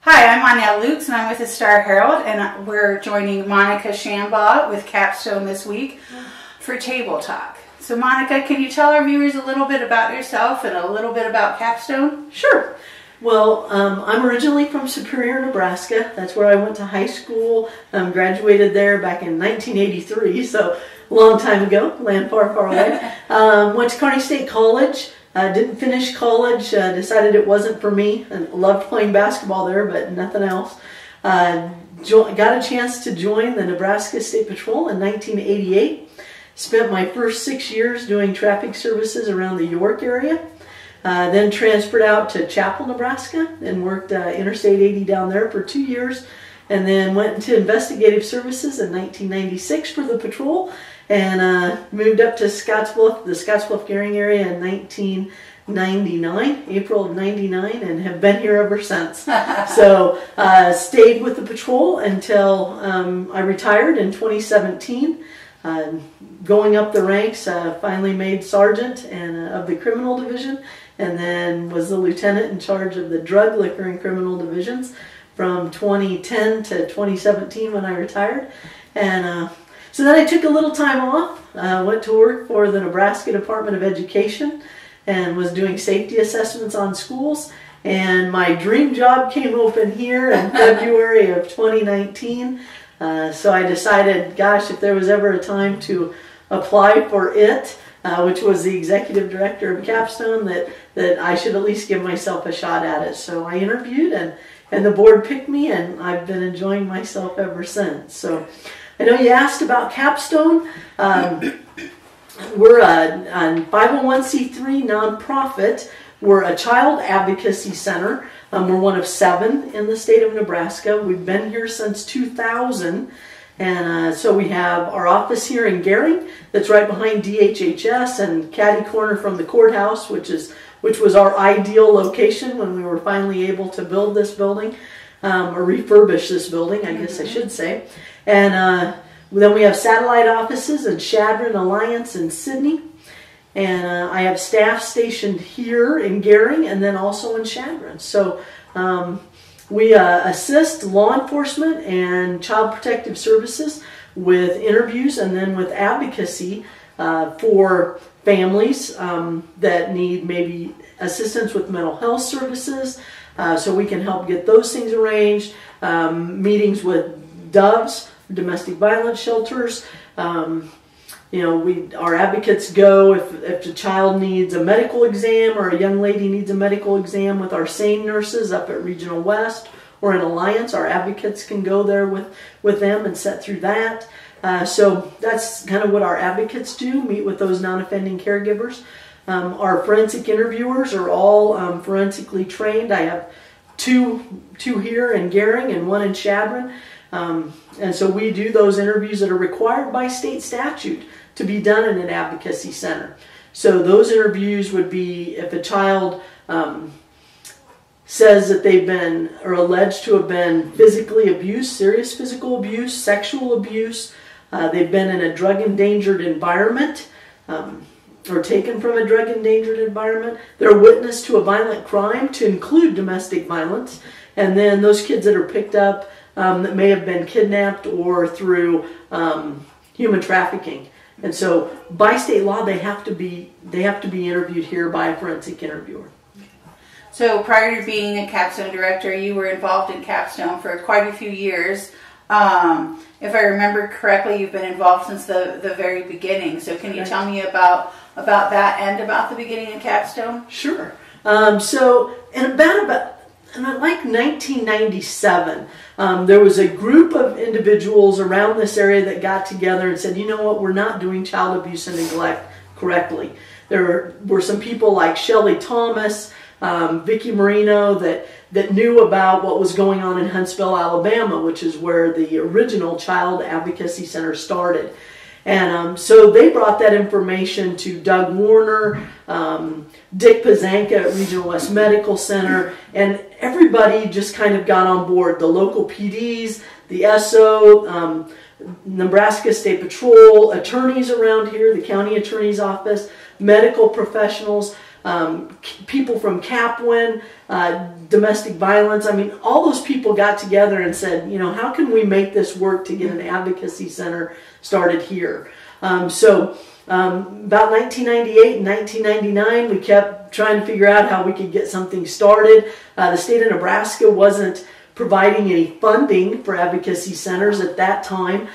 Hi, I'm Anya Lukes, and I'm with the Star Herald, and we're joining Monica Shambaugh with CAPstone this week for Table Talk. So Monica, can you tell our viewers a little bit about yourself and a little bit about CAPstone? Sure. Well, I'm originally from Superior, Nebraska. That's where I went to high school. Graduated there back in 1983, so a long time ago, land far, far away. Went to Kearney State College. Didn't finish college, decided it wasn't for me, and loved playing basketball there, but nothing else. Got a chance to join the Nebraska State Patrol in 1988. Spent my first 6 years doing traffic services around the York area. Then transferred out to Chapel, Nebraska, and worked Interstate 80 down there for 2 years. And then went into investigative services in 1996 for the patrol. And moved up to the Scottsbluff-Gehring area in 1999, April of 99, and have been here ever since. So stayed with the patrol until I retired in 2017. Going up the ranks, finally made sergeant and of the criminal division, and then was the lieutenant in charge of the drug, liquor, and criminal divisions from 2010 to 2017 when I retired. And so then I took a little time off, went to work for the Nebraska Department of Education and was doing safety assessments on schools. And my dream job came open here in February of 2019. So I decided, gosh, if there was ever a time to apply for it, which was the executive director of CAPstone, that I should at least give myself a shot at it. So I interviewed and the board picked me, and I've been enjoying myself ever since. So I know you asked about CAPstone. We're a 501c3 nonprofit. We're a child advocacy center. We're one of 7 in the state of Nebraska. We've been here since 2000. And so we have our office here in Gehring that's right behind DHHS and catty corner from the courthouse, which was our ideal location when we were finally able to build this building, or refurbish this building, I guess I should say. And then we have satellite offices in Chadron, Alliance, and Sydney. And I have staff stationed here in Gehring and then also in Chadron. So we assist law enforcement and child protective services with interviews and then with advocacy for families that need maybe assistance with mental health services. So we can help get those things arranged. Meetings with DOVs, domestic violence shelters. Our advocates go if the child needs a medical exam or a young lady needs a medical exam with our SANE nurses up at Regional West or in Alliance. Our advocates can go there with them and set through that. So that's kind of what our advocates do, meet with those non-offending caregivers. Our forensic interviewers are all forensically trained. I have two here in Gehring and 1 in Chadron. And so we do those interviews that are required by state statute to be done in an advocacy center. So those interviews would be if a child says that they've been or alleged to have been physically abused, serious physical abuse, sexual abuse, they've been in a drug-endangered environment, or taken from a drug-endangered environment, they're witness to a violent crime, to include domestic violence, and then those kids that are picked up that may have been kidnapped or through human trafficking. And so by state law, they have to be interviewed here by a forensic interviewer. So prior to being a CAPstone director, you were involved in CAPstone for quite a few years. If I remember correctly, you've been involved since the very beginning. So can you tell me about that and about the beginning of CAPstone? Sure. So in about like 1997, there was a group of individuals around this area that got together and said, you know what, we're not doing child abuse and neglect correctly. There were some people like Shelley Thomas, Vicki Marino that knew about what was going on in Huntsville, Alabama, which is where the original Child Advocacy Center started. And so they brought that information to Doug Warner, Dick Pazanka at Regional West Medical Center, and everybody just kind of got on board. The local PDs, the SO, Nebraska State Patrol, attorneys around here, the county attorney's office, medical professionals, people from CAPWIN, domestic violence. I mean, all those people got together and said, you know, how can we make this work to get an advocacy center started here? About 1998 and 1999, we kept trying to figure out how we could get something started. The state of Nebraska wasn't providing any funding for advocacy centers at that time.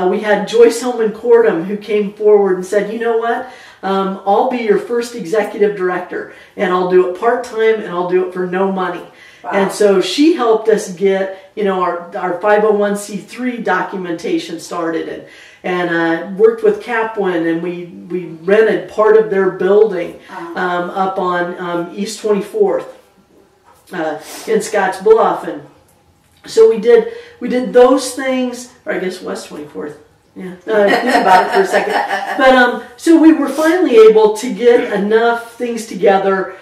We had Joyce Hillman Cordum, who came forward and said, you know what, I'll be your first executive director, and I'll do it part-time, and I'll do it for no money. Wow. And so she helped us get, you know, our 501c3 documentation started, and worked with CAPWIN, and we rented part of their building up on East 24th in Scotts Bluff, and so we did those things, or I guess West 24th. Yeah, think about it for a second. But so we were finally able to get enough things together.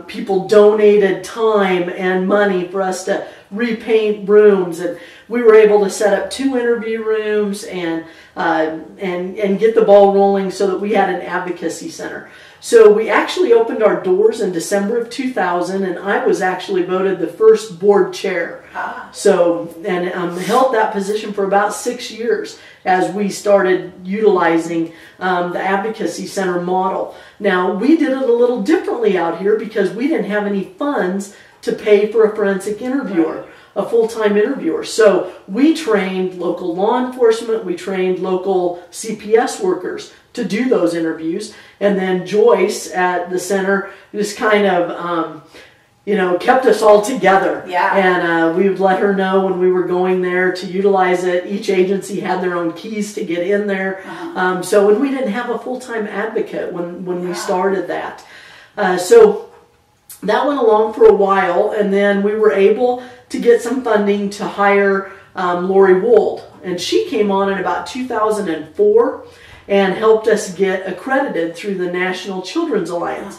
People donated time and money for us to repaint rooms, and we were able to set up 2 interview rooms and get the ball rolling so that we had an advocacy center. So we actually opened our doors in December of 2000, and I was actually voted the first board chair. So, and held that position for about 6 years as we started utilizing the advocacy center model. Now, we did it a little differently out here because we didn't have any funds to pay for a forensic interviewer, a full-time interviewer. So we trained local law enforcement, we trained local CPS workers to do those interviews, and then Joyce at the center just kind of you know, kept us all together. Yeah. And we would let her know when we were going there to utilize it. Each agency had their own keys to get in there. So when we didn't have a full-time advocate when we started that. So that went along for a while, and then we were able to get some funding to hire Lori Wold. And she came on in about 2004 and helped us get accredited through the National Children's Alliance.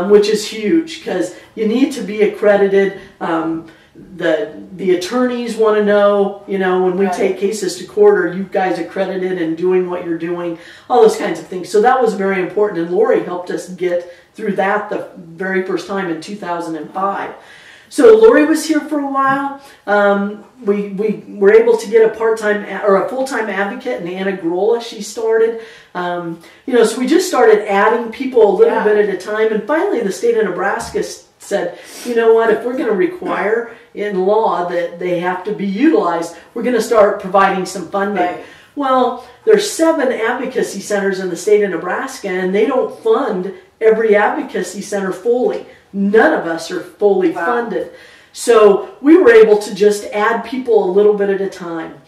Which is huge because you need to be accredited. The attorneys want to know, you know, when we take cases to court, are you guys accredited and doing what you're doing? All those kinds of things. So that was very important, and Lori helped us get through that the very first time in 2005. So Lori was here for a while. We were able to get a part-time or a full-time advocate, and Anna Grola, she started. You know, so we just started adding people a little bit at a time, and finally the state of Nebraska said, you know what, if we're going to require in law that they have to be utilized, we're going to start providing some funding. Well, there's 7 advocacy centers in the state of Nebraska, and they don't fund every advocacy center fully. None of us are fully funded. So we were able to just add people a little bit at a time.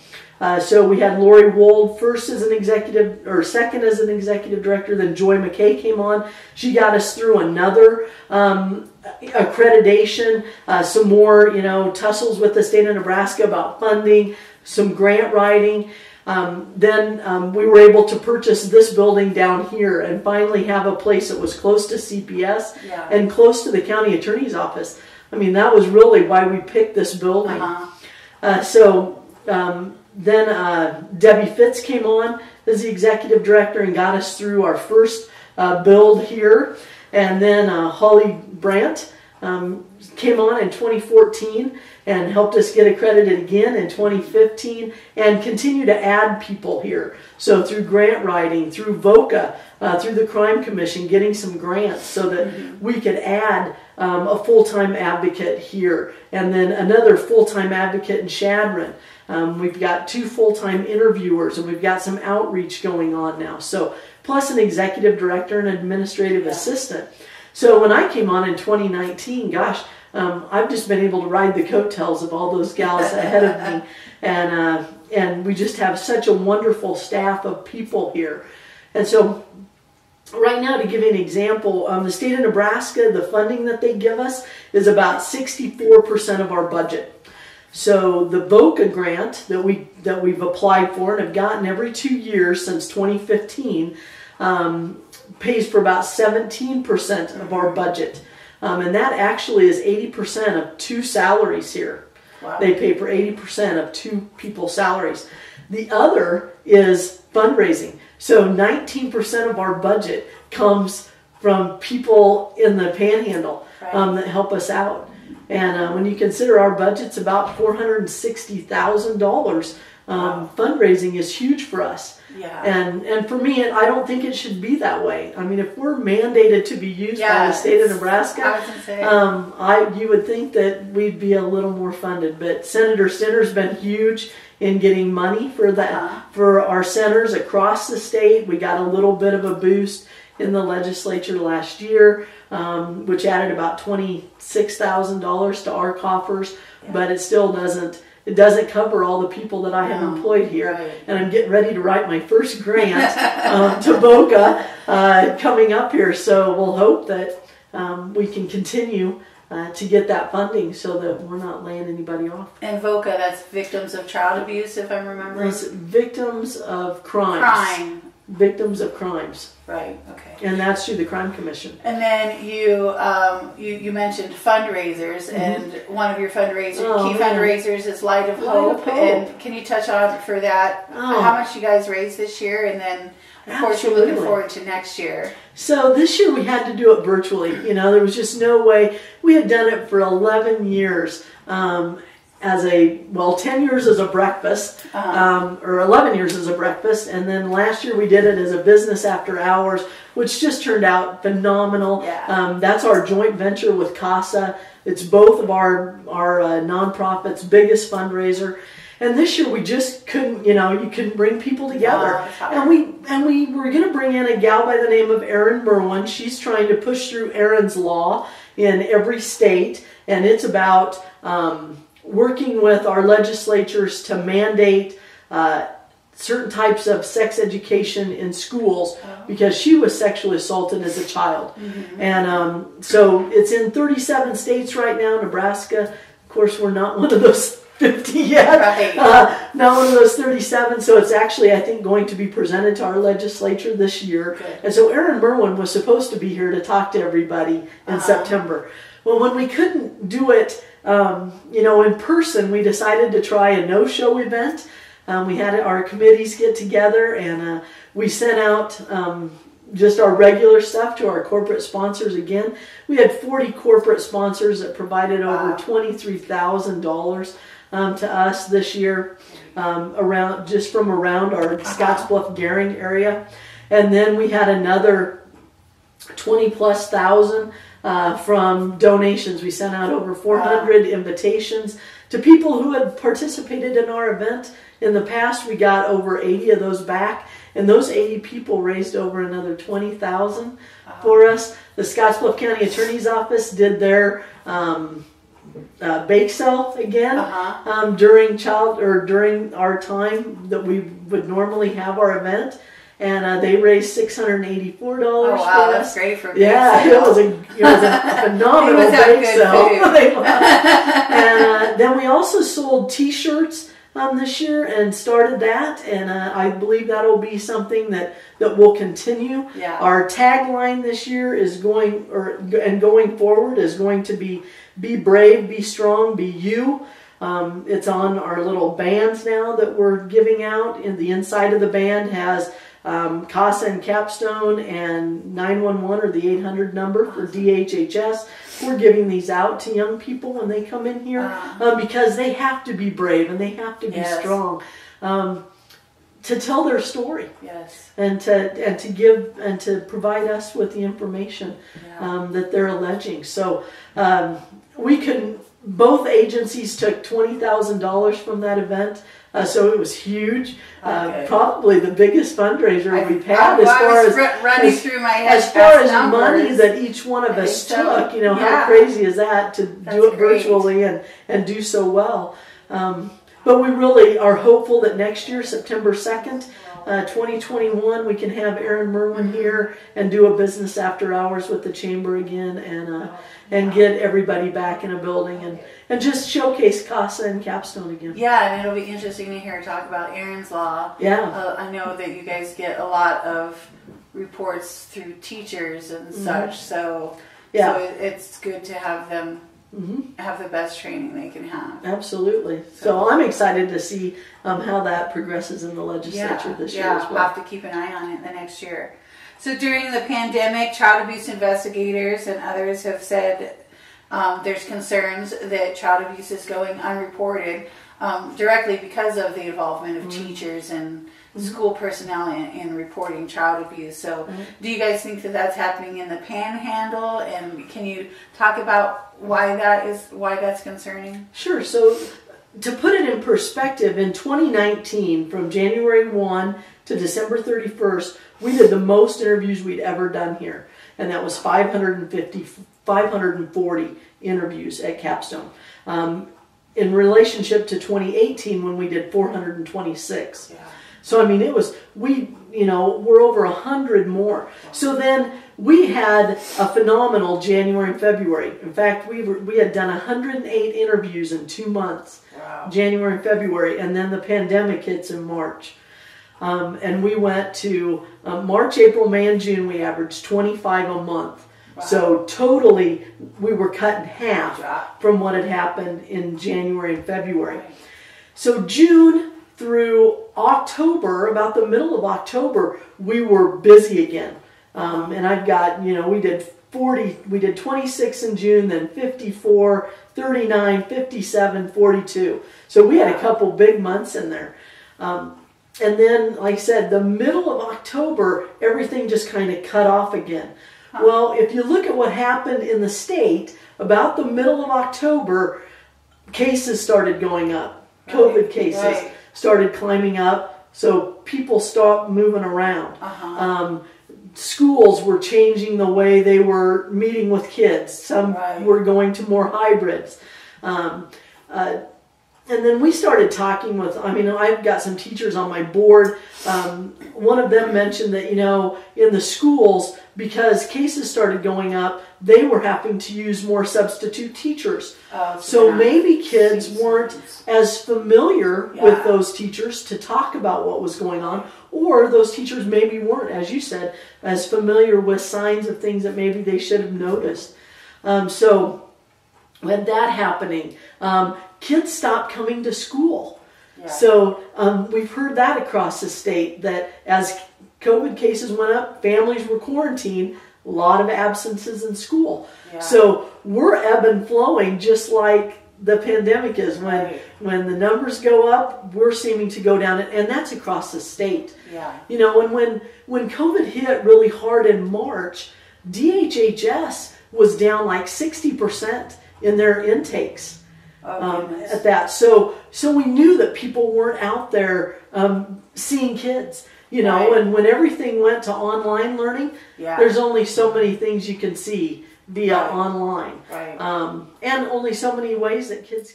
So we had Lori Wold first as an executive, or second as an executive director, then Joy McKay came on. She got us through another accreditation, some more, you know, tussles with the state of Nebraska about funding, some grant writing. Then we were able to purchase this building down here and finally have a place that was close to CPS and close to the county attorney's office. I mean, that was really why we picked this building. Then Debbie Fitz came on as the executive director and got us through our first build here. And then Holly Brandt came on in 2014 and helped us get accredited again in 2015 and continue to add people here. So through grant writing, through VOCA, through the Crime Commission, getting some grants so that we could add a full-time advocate here, and then another full-time advocate in Chadron. We've got 2 full-time interviewers, and we've got some outreach going on now. So plus an executive director and administrative assistant. So when I came on in 2019, gosh, I've just been able to ride the coattails of all those gals ahead of me, and we just have such a wonderful staff of people here. And so right now, to give you an example, the state of Nebraska, the funding that they give us is about 64% of our budget. So the VOCA grant that we've applied for and have gotten every 2 years since 2015 pays for about 17% of our budget. And that actually is 80% of 2 salaries here. Wow. They pay for 80% of 2 people's salaries. The other is fundraising. So 19% of our budget comes from people in the Panhandle Right. that help us out. And when you consider our budget's about $460,000, Wow. fundraising is huge for us. Yeah. And for me, I don't think it should be that way. I mean, if we're mandated to be used by the state of Nebraska, I was gonna say. you would think that we'd be a little more funded. But Senator Sinner's been huge in getting money for that for our centers across the state. We got a little bit of a boost in the legislature last year, which added about $26,000 to our coffers, but it still doesn't cover all the people that I have employed here. Right. And I'm getting ready to write my first grant to Boca coming up here. So we'll hope that we can continue to get that funding so that we're not laying anybody off. And VOCA, that's Victims of Child Abuse, if I'm remembering. It's victims of crimes. Victims of crimes. Right, okay. And that's through the Crime Commission. And then you mentioned fundraisers, and one of your key fundraisers is Light of Hope. And can you touch on for that how much you guys raised this year, and then of course you're looking forward to next year. So this year we had to do it virtually. You know, there was just no way. We had done it for 11 years. 10 years as a breakfast, or 11 years as a breakfast, and then last year we did it as a business after hours, which just turned out phenomenal. Yeah. That's our joint venture with CASA. It's both of our nonprofits' biggest fundraiser. And this year we just couldn't, you couldn't bring people together. And we were going to bring in a gal by the name of Erin Merwin. She's trying to push through Erin's Law in every state, and it's about working with our legislatures to mandate certain types of sex education in schools because she was sexually assaulted as a child. Mm-hmm. And so it's in 37 states right now. Nebraska, of course, we're not one of those 50 yet. Right. Not one of those 37. So it's actually, I think, going to be presented to our legislature this year. Good. And so Erin Merwin was supposed to be here to talk to everybody in September. Well, when we couldn't do it in person, we decided to try a no-show event. We had our committees get together, and we sent out just our regular stuff to our corporate sponsors again. We had 40 corporate sponsors that provided over $23,000 to us this year from around our Scottsbluff Gehring area. And then we had another 20+ thousand from donations. We sent out over 400 invitations to people who had participated in our event in the past. We got over 80 of those back, and those 80 people raised over another $20,000 for us. The Scottsbluff County Attorney's Office did their bake sale again during our time that we would normally have our event. And they raised $684 for us. That's great for me. Yeah, it was a phenomenal bake sale. And then we also sold T-shirts this year and started that, and I believe that'll be something that will continue. Yeah. Our tagline this year is going forward is going to be brave, be strong, be you. It's on our little bands now that we're giving out. In the inside of the band has CASA and CAPstone and 911 or the 800 number for DHHS. We're giving these out to young people when they come in here because they have to be brave and they have to be strong to tell their story. Yes. And to give and to provide us with the information that they're alleging. So both agencies took $20,000 from that event. So it was huge. Probably the biggest fundraiser we've had as far as money that each one of us took. How crazy is that to do it virtually and do so well? But we really are hopeful that next year, September 2nd, 2021, we can have Erin Merwin here and do a business after hours with the chamber again and get everybody back in a building and just showcase CASA and CAPstone again. Yeah, and it'll be interesting to hear her talk about Erin's Law. Yeah. I know that you guys get a lot of reports through teachers and such, so it's good to have them have the best training they can have. Absolutely. So I'm excited to see how that progresses in the legislature this year as well. We'll have to keep an eye on it the next year. So during the pandemic, child abuse investigators and others have said there's concerns that child abuse is going unreported directly because of the involvement of teachers and school personnel in reporting child abuse. So do you guys think that that's happening in the Panhandle? And can you talk about why that's concerning? Sure. So to put it in perspective, in 2019, from January 1 to December 31st, we did the most interviews we'd ever done here. And that was 540 interviews at CAPstone. In relationship to 2018, when we did 426. Yeah. So, I mean, we're over 100 more. So then we had a phenomenal January and February. In fact, we had done 108 interviews in 2 months, January and February, and then the pandemic hits in March. And we went to March, April, May, and June, we averaged 25 a month. Wow. So totally, we were cut in half from what had happened in January and February. So June through October, about the middle of October, we were busy again. And I've got, we did 26 in June, then 54, 39, 57, 42. So we had a couple big months in there. And then, like I said, the middle of October, everything just kind of cut off again. Well, if you look at what happened in the state, about the middle of October, cases started going up. COVID cases started climbing up, so people stopped moving around. Schools were changing the way they were meeting with kids. Some were going to more hybrids. And then we started talking with, I've got some teachers on my board. One of them mentioned that, in the schools, because cases started going up, they were having to use more substitute teachers. So maybe kids weren't as familiar with those teachers to talk about what was going on, or those teachers maybe weren't, as you said, as familiar with signs of things that maybe they should have noticed. So with that happening, kids stopped coming to school. So we've heard that across the state, that as COVID cases went up, families were quarantined, a lot of absences in school. So we're ebb and flowing just like the pandemic is. When the numbers go up, we're seeming to go down, and that's across the state. When COVID hit really hard in March, DHHS was down like 60% in their intakes. At that. So we knew that people weren't out there seeing kids. And when everything went to online learning, there's only so many things you can see via online. And only so many ways that kids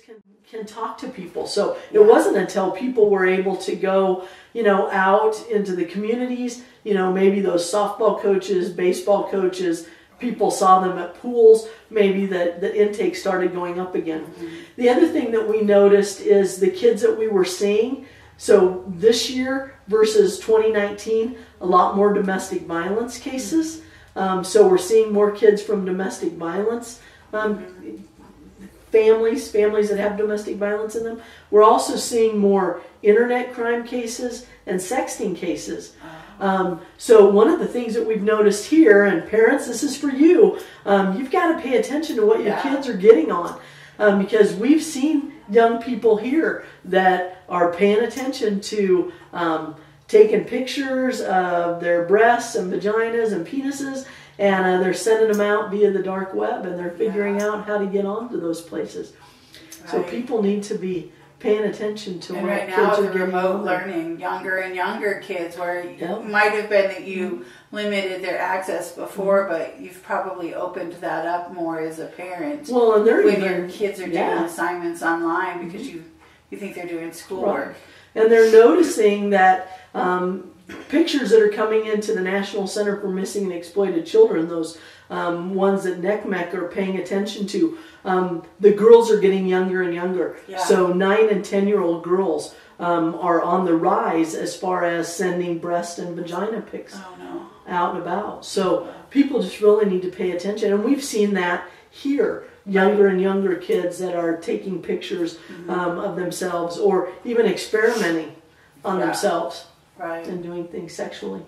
can talk to people. So it wasn't until people were able to go, out into the communities, maybe those softball coaches, baseball coaches, people saw them at pools, maybe the intake started going up again. The other thing that we noticed is the kids that we were seeing. So this year versus 2019, a lot more domestic violence cases. So we're seeing more kids from domestic violence families that have domestic violence in them. We're also seeing more internet crime cases and sexting cases. So one of the things that we've noticed here, and parents, this is for you, you've got to pay attention to what your kids are getting on, because we've seen young people here that are paying attention to taking pictures of their breasts and vaginas and penises, and they're sending them out via the dark web, and they're figuring out how to get onto those places. So people need to be paying attention to what kids are getting. Right now, with remote learning, younger and younger kids, where it might have been that you limited their access before, but you've probably opened that up more as a parent. Well, and when your kids are doing assignments online because you think they're doing schoolwork. And they're noticing that pictures that are coming into the National Center for Missing and Exploited Children, those ones that NCMEC are paying attention to, the girls are getting younger and younger. So 9 and 10-year-old girls are on the rise as far as sending breast and vagina pics out and about. So people just really need to pay attention. And we've seen that here. Younger and younger kids that are taking pictures of themselves, or even experimenting on themselves and doing things sexually.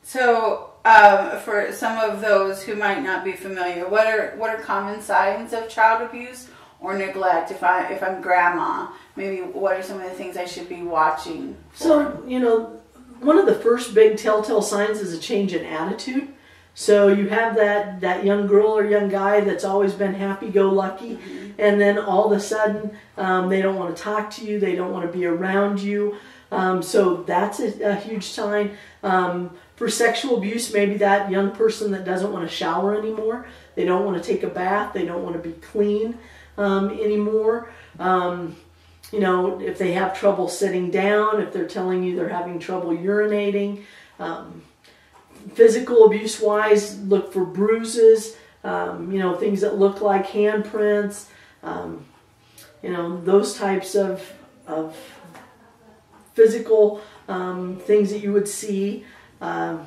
So for some of those who might not be familiar, what are common signs of child abuse or neglect? If I'm grandma, maybe what are some of the things I should be watching for? So, you know, one of the first big telltale signs is a change in attitude. So you have that young girl or young guy that's always been happy-go-lucky, and then all of a sudden they don't want to talk to you, they don't want to be around you. So that's a huge sign. For sexual abuse, maybe that young person that doesn't want to shower anymore, they don't want to take a bath, they don't want to be clean anymore. You know, if they have trouble sitting down, if they're telling you they're having trouble urinating. Physical abuse-wise, look for bruises, you know, things that look like handprints, you know, those types of physical things that you would see. I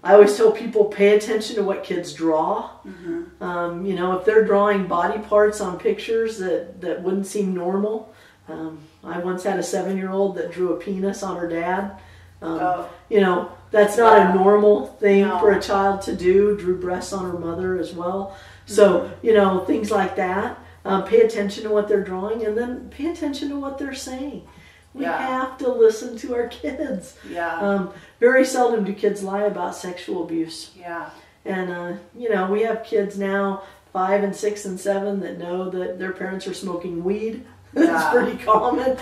always tell people, pay attention to what kids draw. You know, if they're drawing body parts on pictures that wouldn't seem normal. I once had a 7-year-old that drew a penis on her dad. You know, that's not a normal thing for a child to do. Drew breasts on her mother as well. So, you know, things like that. Pay attention to what they're drawing, and then pay attention to what they're saying. We have to listen to our kids. Very seldom do kids lie about sexual abuse. And, you know, we have kids now, 5 and 6 and 7, that know that their parents are smoking weed. It's pretty common.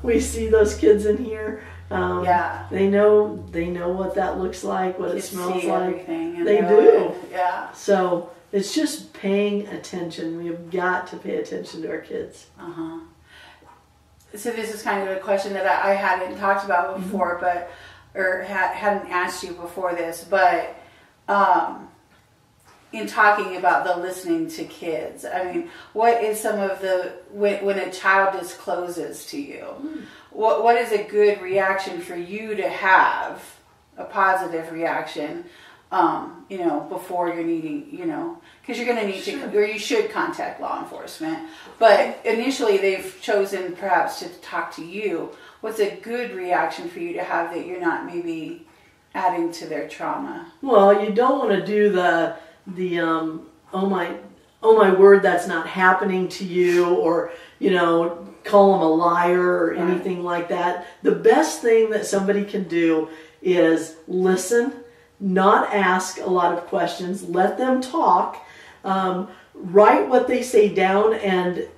We see those kids in here. They know what that looks like, what it smells like. They do. So it's just paying attention. We have got to pay attention to our kids. So this is kind of a question that I hadn't talked about before, but hadn't asked you before this, but in talking about the listening to kids, I mean, what is some of the, when a child discloses to you, what is a good reaction for you to have, a positive reaction, you know, before you're needing, you know, because you're going to need to, or you should contact law enforcement, but initially they've chosen perhaps to talk to you. What's a good reaction for you to have that you're not maybe adding to their trauma? Well, you don't want to do the oh my word, that's not happening to you, or, you know, call them a liar or anything like that. The best thing that somebody can do is listen, not ask a lot of questions, let them talk, write what they say down, and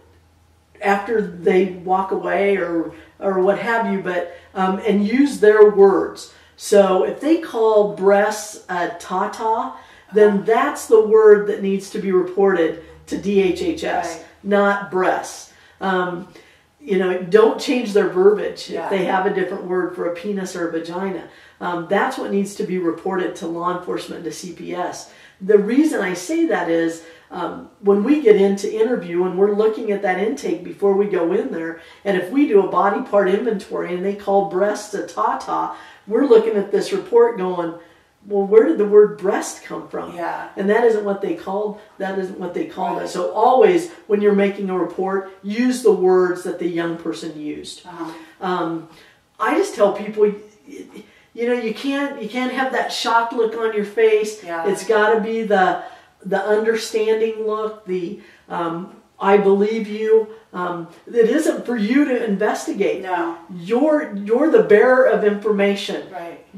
after they walk away or what have you, but and use their words. So if they call breasts tata, then that's the word that needs to be reported to DHHS, not breasts. You know, don't change their verbiage if they have a different word for a penis or a vagina. That's what needs to be reported to law enforcement, to CPS. The reason I say that is when we get into interview and we're looking at that intake before we go in there, and if we do a body part inventory and they call breasts a tata, we're looking at this report going, well, where did the word breast come from? And that isn't what they called. That isn't what they called it. So always, when you're making a report, use the words that the young person used. I just tell people, you know, you can't have that shocked look on your face. It's got to be the understanding look. The I believe you. It isn't for you to investigate. No. You're the bearer of information.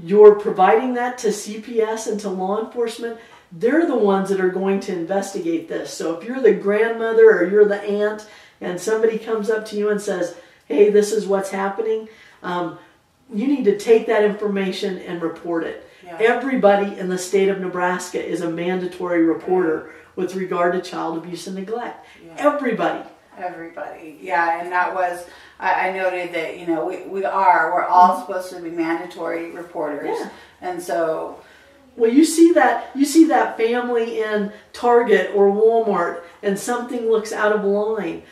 You're providing that to CPS and to law enforcement. They're the ones that are going to investigate this. So if you're the grandmother or you're the aunt and somebody comes up to you and says, hey, this is what's happening, you need to take that information and report it. Everybody in the state of Nebraska is a mandatory reporter with regard to child abuse and neglect. Everybody. And that was, I noted that, you know, we're all supposed to be mandatory reporters. And so, well, you see that family in Target or Walmart and something looks out of line.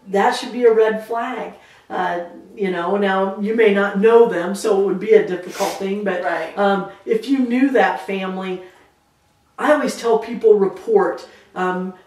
That should be a red flag. You know, now you may not know them, so it would be a difficult thing, but if you knew that family, I always tell people report.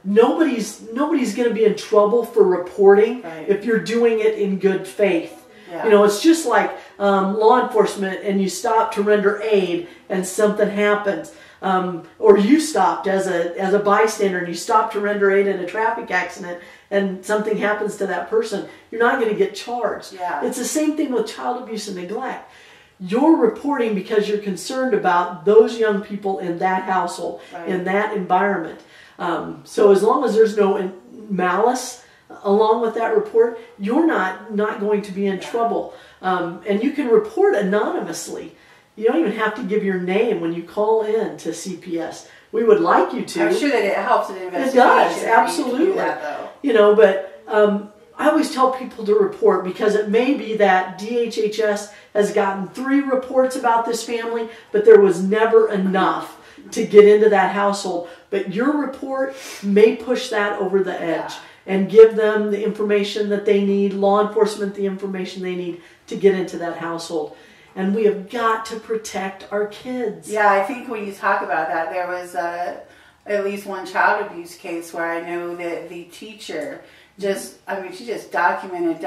Nobody's going to be in trouble for reporting if you're doing it in good faith. Yeah. You know, it's just like law enforcement, and you stop to render aid and something happens. Or you stopped as a bystander and you stopped to render aid in a traffic accident and something happens to that person, you're not going to get charged. Yeah. It's the same thing with child abuse and neglect. You're reporting because you're concerned about those young people in that household, right. in that environment. So as long as there's no malice along with that report, you're not going to be in trouble. And you can report anonymously. You don't even have to give your name when you call in to CPS. We would like you to. I'm sure that it helps in investigation. It does, absolutely. To do that, though. You know, but I always tell people to report, because it may be that DHHS has gotten 3 reports about this family, but there was never enough to get into that household. But your report may push that over the edge and give them the information that they need, law enforcement the information they need to get into that household. And we have got to protect our kids. Yeah, I think when you talk about that, there was at least one child abuse case where I know that the teacher she just documented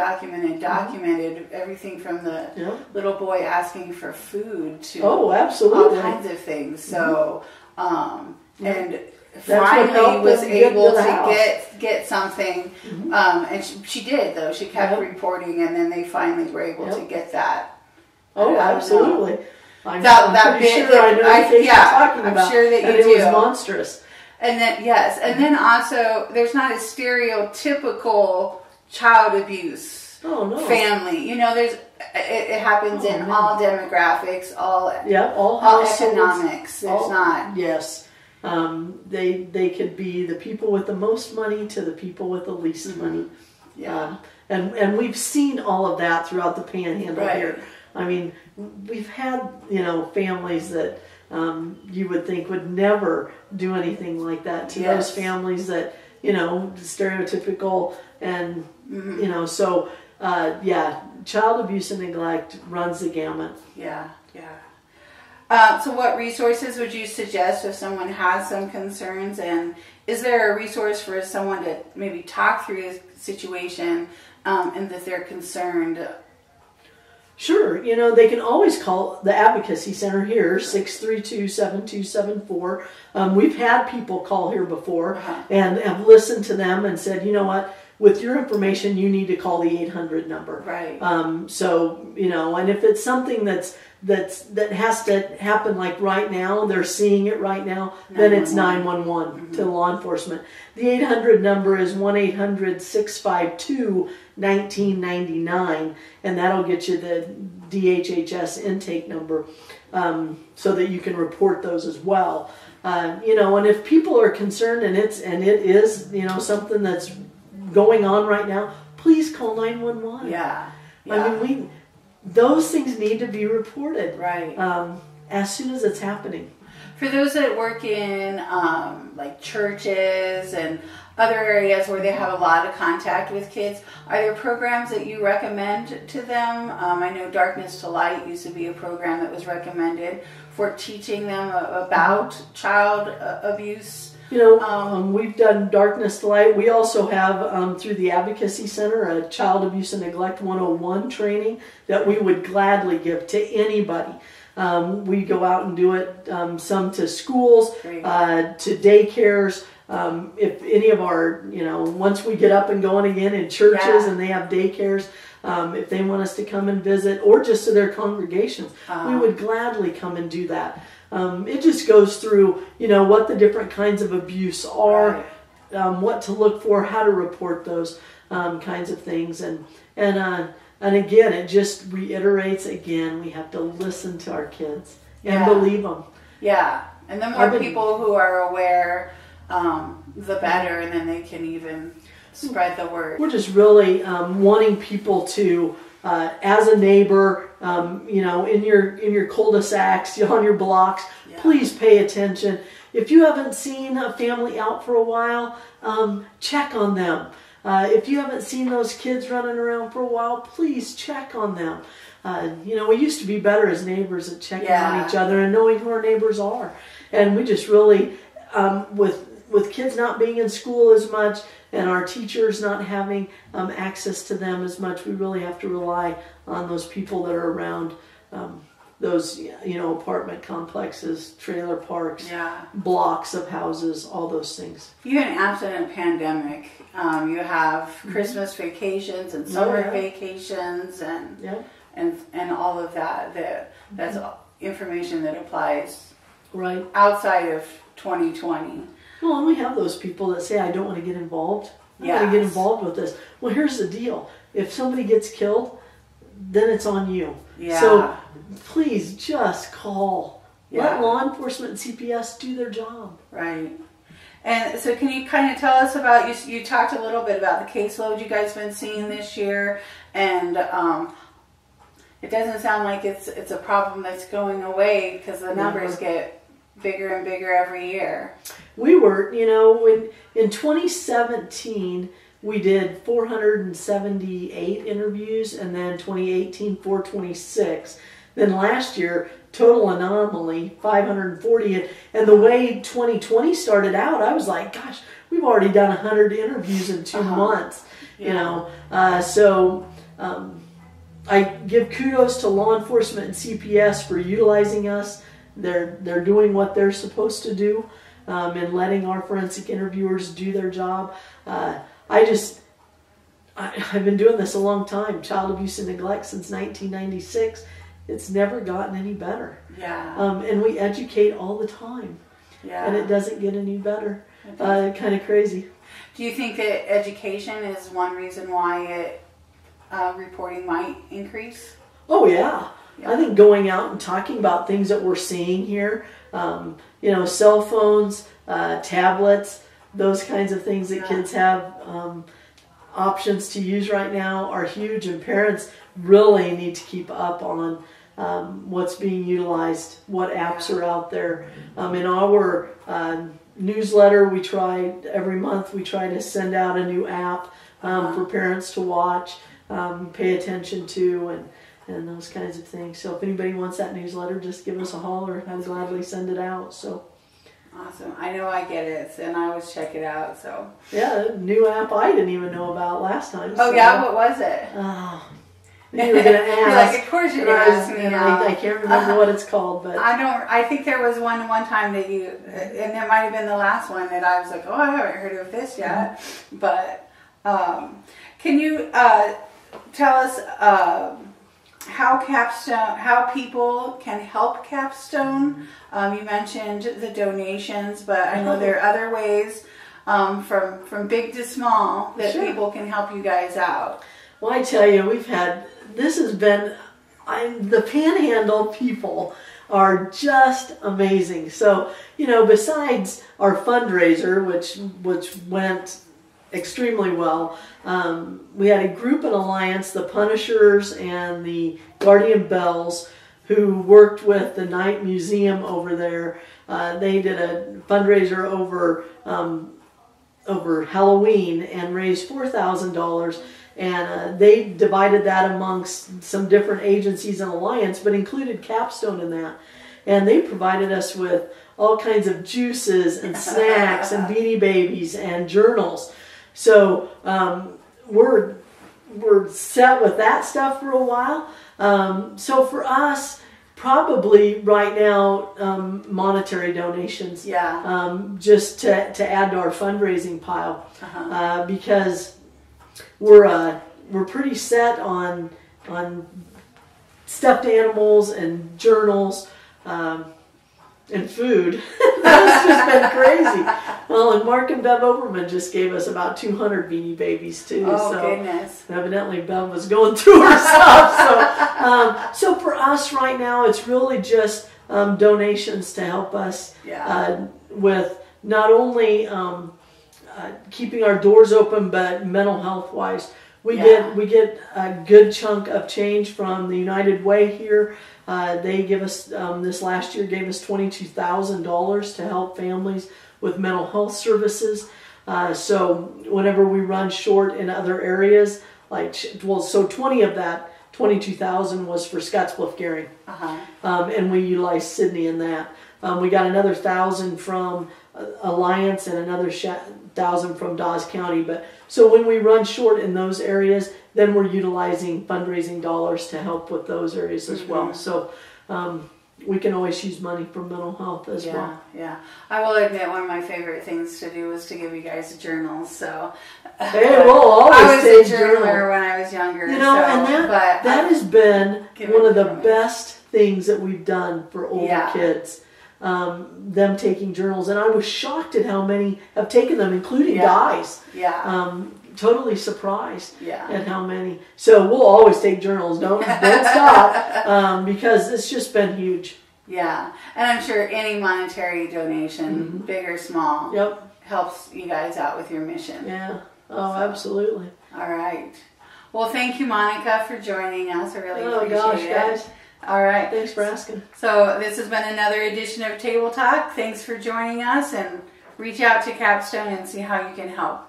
everything from the little boy asking for food to all kinds of things. So, and finally was able to get something, and she did, though. She kept reporting, and then they finally were able to get that. Oh, absolutely. I'm that pretty bit sure I know the case you're talking about. I'm sure that you and do. It was monstrous. And then, and then also, there's not a stereotypical child abuse family. You know, it happens in all demographics, all economics. There's not. Yes. They could be the people with the most money to the people with the least money. Yeah. And we've seen all of that throughout the Panhandle here. I mean, we've had, families that you would think would never do anything like that to those families that, stereotypical and, so, child abuse and neglect runs the gamut. Yeah, yeah. So what resources would you suggest if someone has some concerns? And is there a resource for someone to maybe talk through a situation and that they're concerned? Sure. They can always call the Advocacy Center here, 632-7274. We've had people call here before and have listened to them and said, you know what, with your information, you need to call the 800 number. Right. So, and if it's something that has to happen like right now, they're seeing it right now, then it's 911 to law enforcement. The 800 number is 1-800-652-1999, and that'll get you the DHHS intake number so that you can report those as well. And if people are concerned and it is something that's going on right now, please call 911. Yeah. I mean, those things need to be reported as soon as it's happening. For those that work in like churches and other areas where they have a lot of contact with kids, are there programs that you recommend to them? I know Darkness to Light used to be a program that was recommended for teaching them about child abuse. We've done Darkness to Light. We also have, through the Advocacy Center, a Child Abuse and Neglect 101 training that we would gladly give to anybody. We go out and do it, some to schools, to daycares. If any of our, once we get up and going again in churches and they have daycares, if they want us to come and visit, or just to their congregations, we would gladly come and do that. It just goes through, what the different kinds of abuse are, what to look for, how to report those kinds of things. And again, it just reiterates again, we have to listen to our kids and believe them. Yeah. And the more people who are aware, the better, and then they can even spread the word. We're just really wanting people to, as a neighbor, in your cul-de-sacs, on your blocks, please pay attention. If you haven't seen a family out for a while, check on them. If you haven't seen those kids running around for a while, please check on them. We used to be better as neighbors at checking on each other and knowing who our neighbors are. And we just really, with with kids not being in school as much and our teachers not having access to them as much, we really have to rely on those people that are around those, apartment complexes, trailer parks, blocks of houses, all those things. Even absent a pandemic, you have Christmas vacations and summer vacations and all of that. That's information that applies outside of 2020. Well, and we have those people that say, I don't want to get involved. I don't want to get involved with this. Well, here's the deal. If somebody gets killed, then it's on you. Yeah. So please just call. Let law enforcement and CPS do their job. Right. And so can you kind of tell us about, you talked a little bit about the caseload you guys have been seeing this year, and it doesn't sound like it's a problem that's going away because the numbers get bigger and bigger every year. We were, when in 2017, we did 478 interviews, and then 2018, 426. Then last year, total anomaly, 540. And the way 2020 started out, I was like, gosh, we've already done 100 interviews in 2 months. I give kudos to law enforcement and CPS for utilizing us. They're doing what they're supposed to do, and letting our forensic interviewers do their job. I've been doing this a long time, child abuse and neglect, since 1996. It's never gotten any better. Yeah. And we educate all the time. Yeah. And it doesn't get any better. Kind of crazy. Do you think that education is one reason why reporting might increase? Oh, yeah. I think going out and talking about things that we're seeing here, cell phones, tablets, those kinds of things that kids have options to use right now are huge, and parents really need to keep up on what's being utilized, what apps are out there. In our newsletter, every month we try to send out a new app for parents to watch, pay attention to, and those kinds of things. So if anybody wants that newsletter, just give us a holler. I'll gladly send it out. So awesome. I know I get it, and I always check it out. So yeah, new app I didn't even know about last time. Oh, yeah? What was it? Oh, you were going to ask. Like, of course you're going to ask me now. I can't remember what it's called, but I think there was one time that you, and it might have been the last one that I was like, oh, I haven't heard of this yet. But can you tell us how people can help CAPstone? You mentioned the donations, but I know there are other ways from big to small that people can help you guys out. Well, I tell you, the Panhandle people are just amazing. So, besides our fundraiser, which went extremely well, we had a group and alliance, the Punishers and the Guardian Bells, who worked with the Night Museum over there. They did a fundraiser over Halloween and raised $4,000. And they divided that amongst some different agencies and alliance, but included CAPstone in that. And they provided us with all kinds of juices and snacks and Beanie Babies and journals. So we're set with that stuff for a while. So for us, probably right now, monetary donations. Yeah. Just to add to our fundraising pile, because we're pretty set on stuffed animals and journals and food. That's just been crazy. Well, and Mark and Bev Overman just gave us about 200 Beanie Babies too. Oh, so goodness. Evidently Bev was going through her stuff. So for us right now, it's really just donations to help us with not only keeping our doors open, but mental health wise. We get a good chunk of change from the United Way here. They give us, this last year, gave us $22,000 to help families with mental health services. So whenever we run short in other areas, so 20 of that, 22,000 was for Scottsbluff Gearing. And we utilized Sydney in that. We got another 1,000 from Alliance and another 1,000 from Dawes County. But so when we run short in those areas, then we're utilizing fundraising dollars to help with those areas as well. So we can always use money for mental health as well. Yeah, I will admit one of my favorite things to do was to give you guys journals. So hey, we'll always I was say a journaler when I was younger. You know, so, and that has been one of the best things that we've done for older kids. Them taking journals, and I was shocked at how many have taken them, including guys. Totally surprised at how many. So we'll always take journals. Don't stop, because it's just been huge. Yeah, and I'm sure any monetary donation, big or small, helps you guys out with your mission. Yeah. Oh, absolutely. All right. Well, thank you, Monica, for joining us. I really appreciate it. Guys. All right. Thanks for asking. So this has been another edition of Table Talk. Thanks for joining us, and reach out to CAPstone and see how you can help.